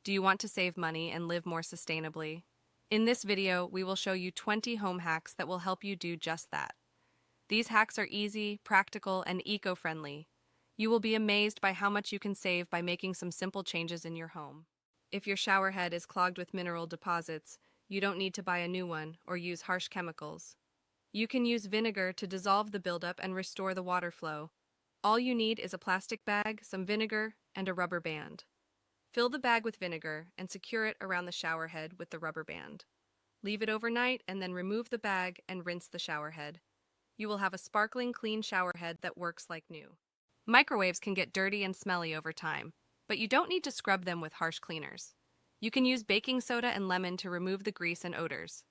Do you want to save money and live more sustainably? In this video, we will show you 20 home hacks that will help you do just that. These hacks are easy, practical, and eco-friendly. You will be amazed by how much you can save by making some simple changes in your home. If your shower head is clogged with mineral deposits, you don't need to buy a new one or use harsh chemicals. You can use vinegar to dissolve the buildup and restore the water flow. All you need is a plastic bag, some vinegar, and a rubber band. Fill the bag with vinegar and secure it around the shower head with the rubber band. Leave it overnight and then remove the bag and rinse the shower head. You will have a sparkling clean shower head that works like new. Microwaves can get dirty and smelly over time, but you don't need to scrub them with harsh cleaners. You can use baking soda and lemon to remove the grease and odors.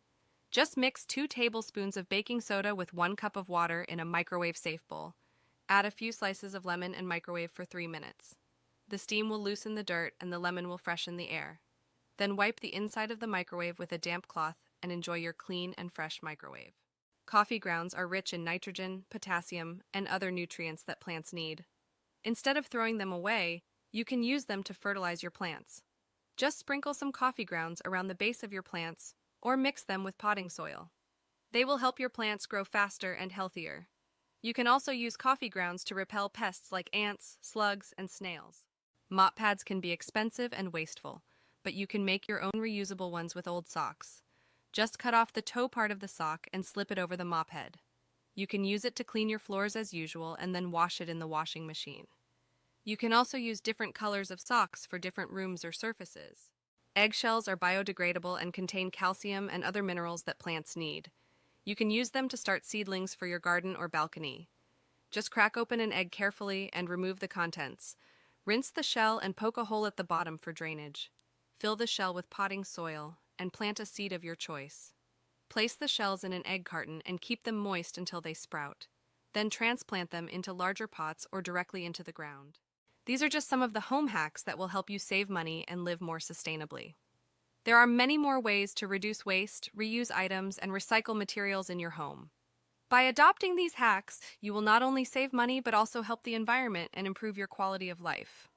Just mix 2 tablespoons of baking soda with 1 cup of water in a microwave-safe bowl. Add a few slices of lemon and microwave for 3 minutes. The steam will loosen the dirt and the lemon will freshen the air. Then wipe the inside of the microwave with a damp cloth and enjoy your clean and fresh microwave. Coffee grounds are rich in nitrogen, potassium, and other nutrients that plants need. Instead of throwing them away, you can use them to fertilize your plants. Just sprinkle some coffee grounds around the base of your plants or mix them with potting soil. They will help your plants grow faster and healthier. You can also use coffee grounds to repel pests like ants, slugs, and snails. Mop pads can be expensive and wasteful, but you can make your own reusable ones with old socks. Just cut off the toe part of the sock and slip it over the mop head. You can use it to clean your floors as usual and then wash it in the washing machine. You can also use different colors of socks for different rooms or surfaces. Eggshells are biodegradable and contain calcium and other minerals that plants need. You can use them to start seedlings for your garden or balcony. Just crack open an egg carefully and remove the contents. Rinse the shell and poke a hole at the bottom for drainage. Fill the shell with potting soil and plant a seed of your choice. Place the shells in an egg carton and keep them moist until they sprout. Then transplant them into larger pots or directly into the ground. These are just some of the home hacks that will help you save money and live more sustainably. There are many more ways to reduce waste, reuse items, and recycle materials in your home. By adopting these hacks, you will not only save money but also help the environment and improve your quality of life.